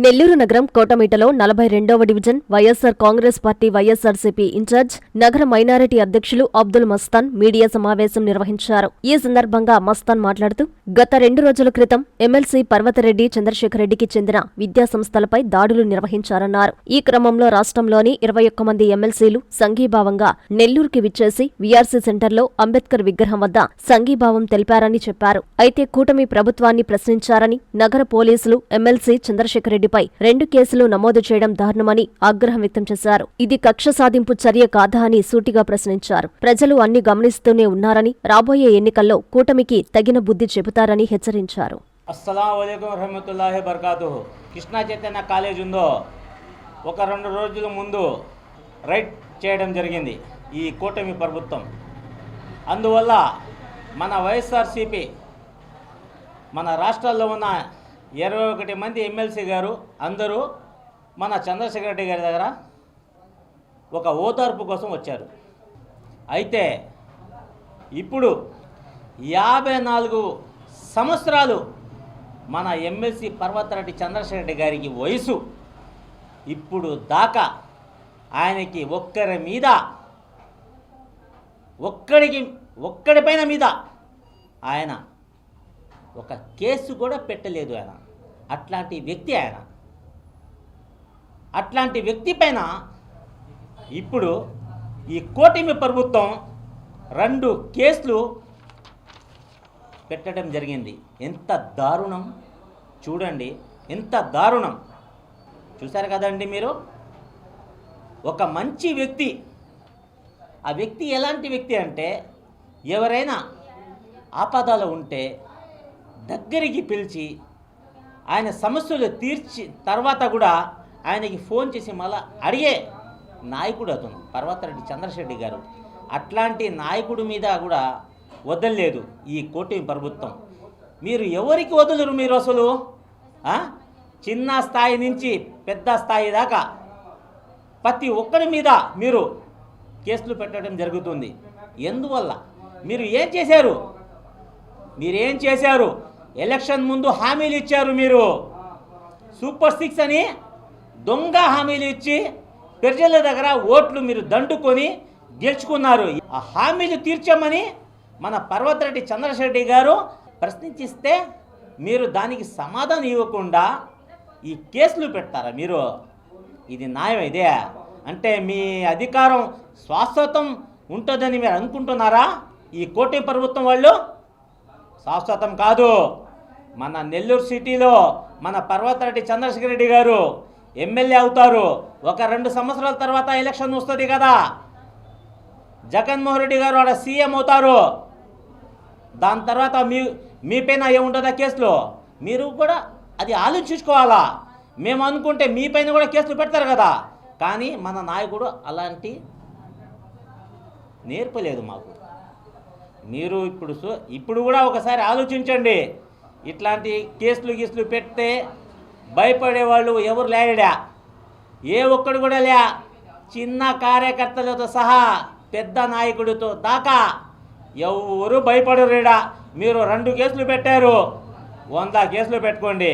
నెల్లూరు నగరం కోటమీటలో 42వ division YSR Congress party YSRCP incharge నగర మైనారిటీ అధ్యక్షులు అబ్దుల్ మస్తాన్ మీడియా సమావేశం నిర్వహించారు. ఈ సందర్భంగా మస్తాన్ మాట్లాడుతూ గత 2 రోజుల క్రితం ఎమ్మెల్సీ పర్వతరెడ్డి చంద్రశేఖరరెడ్డికి చెందిన విద్యాసంస్థలపై దాడులు నిర్వహించారన్నారు. ఈ క్రమంలో రాష్ట్రంలోని 21 మంది ఎమ్మెల్సీలు సంఘీభావంగా నెల్లూరుకి విచ్చేసి వీఆర్సీ సెంటర్లో అంబేద్కర్ విగ్రహం వద్ద సంఘీభావం తెలిపారని చెప్పారు. అయితే కూటమి ప్రభుత్వాన్ని ప్రశ్నించారని నగర పోలీసులు ఎమ్మెల్సీ చంద్రశేఖరరెడ్డిపై 2 కేసులు నమోదు చేయడం దారుణమని ఆగ్రహం వ్యక్తం చేశారు. ఇది కక్ష సాధింపు చర్య కాదా అని సూటిగా ప్రశ్నించారు. ప్రజలు అన్ని గమనిస్తూనే ఉన్నారని రాబోయే ఎన్నికల్లో కూటమికి తగిన బుద్ధి చెబుతారని హెచ్చరించారు. అస్సలాముఅలైకుం వరహమతుల్లాహి బర్కాతుహు. కృష్ణా చైతన్య కాలేజ్ ఉందో ఒక 2 రోజుల ముందు రైడ్ చేయడం జరిగింది ఈ కూటమి ప్రభుత్వం. అందువల్ల మన వైఎస్ఆర్సీపీ మన రాష్ట్రాల్లో ఉన్న 21 మంది ఎమ్మెల్సీ గారు అందరూ మన చంద్రశేఖర రెడ్డి గారి దగ్గర ఒక ఓదార్పు కోసం వచ్చారు. అయితే ఇప్పుడు 54 సంవత్సరాలు మన ఎమ్మెల్సీ పర్వతరెడ్డి చంద్రశేఖర రెడ్డి గారికి వయసు. ఇప్పుడు దాకా ఆయనకి ఒక్కడిపైన మీద ఆయన ఒక కేసు కూడా పెట్టలేదు. ఆయన అట్లాంటి వ్యక్తి పైన ఇప్పుడు ఈ కూటమి ప్రభుత్వం 2 కేసులు పెట్టడం జరిగింది. ఎంత దారుణం చూడండి, ఎంత దారుణం. చూశారు కదండి మీరు. ఒక మంచి వ్యక్తి, ఆ వ్యక్తి ఎలాంటి వ్యక్తి అంటే ఎవరైనా ఆపదలో ఉంటే దగ్గరికి పిలిచి ఆయన సమస్యలు తీర్చి తర్వాత కూడా ఆయనకి ఫోన్ చేసి మళ్ళీ అడిగే నాయకుడు అతను పర్వతరెడ్డి చంద్రశెట్టి గారు. అట్లాంటి నాయకుడి మీద కూడా వదలలేదు ఈ కూటమి ప్రభుత్వం. మీరు ఎవరికి వదలరు మీరు అసలు? చిన్న స్థాయి నుంచి పెద్ద స్థాయి దాకా ప్రతి ఒక్కరి మీద మీరు కేసులు పెట్టడం జరుగుతుంది. ఎందువల్ల? మీరేం చేశారు? ఎలక్షన్ ముందు హామీలు ఇచ్చారు. మీరు సూపర్ 6 అని దొంగ హామీలు ఇచ్చి ప్రజల దగ్గర ఓట్లు మీరు దండుకొని గెలుచుకున్నారు. ఆ హామీలు తీర్చమని మన పర్వతరెడ్డి చంద్రశెట్టి గారు ప్రశ్నించిస్తే మీరు దానికి సమాధానం ఇవ్వకుండా ఈ కేసులు పెడతారా మీరు? ఇది న్యాయం ఇదే? అంటే మీ అధికారం శాశ్వతం ఉంటుందని మీరు అనుకుంటున్నారా? ఈ కూటమి ప్రభుత్వం వాళ్ళు శాశ్వతం కాదు. మన నెల్లూరు సిటీలో మన పర్వతరెడ్డి చంద్రశేఖర రెడ్డి గారు ఎమ్మెల్యే అవుతారు. ఒక 2 సంవత్సరాల తర్వాత ఎలక్షన్ వస్తుంది కదా, జగన్మోహన్ రెడ్డి గారు ఆడ సీఎం అవుతారు. దాని తర్వాత మీ పైన ఏముంటుందా కేసులు? మీరు కూడా అది ఆలోచించుకోవాలా. మేము అనుకుంటే మీ పైన కూడా కేసులు పెడతారు కదా. కానీ మన నాయకుడు అలాంటి నేర్పలేదు మాకు. మీరు ఇప్పుడు కూడా ఒకసారి ఆలోచించండి. ఇట్లాంటి కేసులు పెడితే భయపడేవాళ్ళు ఎవరు లేడా? ఏ ఒక్కడు కూడా లే. చిన్న కార్యకర్తలతో సహా పెద్ద నాయకుడితో దాకా ఎవరు భయపడరేడా. మీరు 2 కేసులు పెట్టారు, 100 కేసులు పెట్టుకోండి.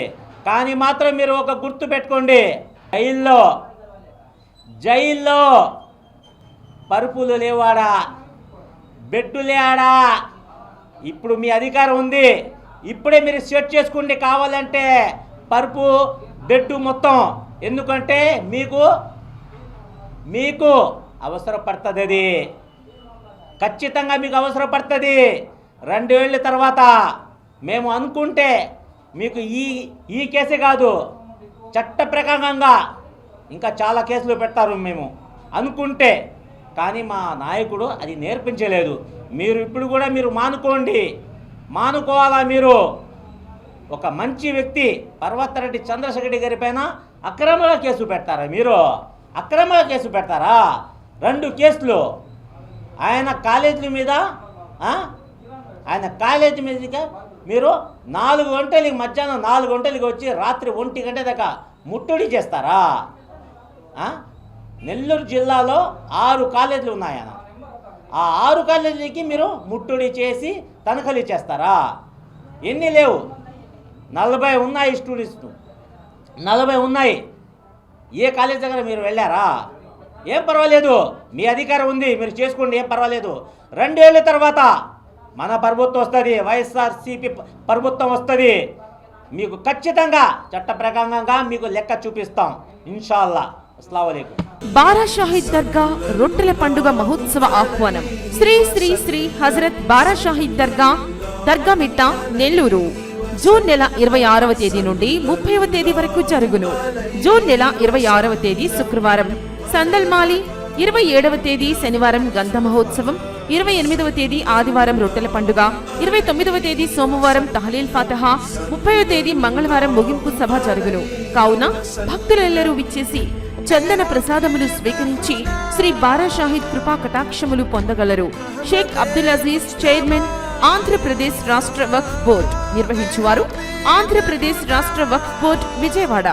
కానీ మాత్రం మీరు ఒక గుర్తు పెట్టుకోండి, జైల్లో పరుపులు లేవాడా, బెడ్డు లేడా? ఇప్పుడు మీ అధికారం ఉంది, ఇప్పుడే మీరు సెట్ చేసుకోండి కావాలంటే పరుపు బెడ్డు మొత్తం. ఎందుకంటే మీకు అవసరపడుతుంది. అది ఖచ్చితంగా మీకు అవసరపడుతుంది 2 ఏళ్ళ తర్వాత. మేము అనుకుంటే మీకు ఈ కేసే కాదు, చట్ట ప్రకారంగా ఇంకా చాలా కేసులు పెడతారు మేము అనుకుంటే. కానీ మా నాయకుడు అది నేర్పించలేదు. మీరు ఇప్పుడు కూడా మీరు మానుకోవాలా. మీరు ఒక మంచి వ్యక్తి పర్వతరెడ్డి చంద్రశేఖర గారి పైన అక్రమంగా కేసు పెడతారా? మీరు అక్రమంగా కేసు పెడతారా? 2 కేసులు ఆయన కాలేజీ మీద మీరు 4 గంటలకి మధ్యాహ్నం 4 గంటలకి వచ్చి రాత్రి 1 గంట దాకా ముట్టడి చేస్తారా? నెల్లూరు జిల్లాలో 6 కాలేజీలు ఉన్నాయన్న. ఆ 6 కాలేజీలకి మీరు ముట్టడి చేసి తనఖాలు చేస్తారా? ఎన్ని లేవు, 40 ఉన్నాయి స్టూడెంట్స్. 40 ఉన్నాయి. ఏ కాలేజ్ దగ్గర మీరు వెళ్ళారా? ఏం పర్వాలేదు, మీ అధికారం ఉంది, మీరు చేసుకోండి, ఏం పర్వాలేదు. 2 ఏళ్ళ తర్వాత మన ప్రభుత్వం వస్తుంది, వైఎస్ఆర్సీపీ ప్రభుత్వం వస్తుంది. మీకు ఖచ్చితంగా చట్ట ప్రకారంగా మీకు లెక్క చూపిస్తాం ఇన్షాల్లా. అస్సలాము అలైకుం. బారా షాహిద్ దర్గా రొట్టెల పండుగ మహోత్సవ ఆహ్వానం. శ్రీ శ్రీ శ్రీ హజరత్ బారా షాహిద్ దర్గా దర్గామిట్ట, నెల్లూరు. జూన్ నెల 26వ తేదీ నుండి 30వ తేదీ వరకు జరుగును. జూన్ నెల 26వ తేదీ శుక్రవారం సందల్మాలి, 27వ తేదీ శనివారం గంధ మహోత్సవం, 28వ తేదీ ఆదివారం రొట్టెల పండుగ, 29వ తేదీ సోమవారం తహలీల్ ఫాతహా, 30వ తేదీ మంగళవారం ముగింపు సభ జరుగును. కావున భక్తులెల్లరూ విచ్చేసి చందన ప్రసాదములు స్వీకరించి శ్రీ బారా షాహిద్ కృపా కటాక్షములు పొందగలరు. షేక్ అబ్దుల్ అజీజ్, చైర్మన్, ఆంధ్రప్రదేశ్ రాష్ట్ర వక్ఫ్ బోర్డ్. నిర్వహించువారు ఆంధ్రప్రదేశ్ రాష్ట్ర వక్ఫ్ బోర్డ్, విజయవాడ.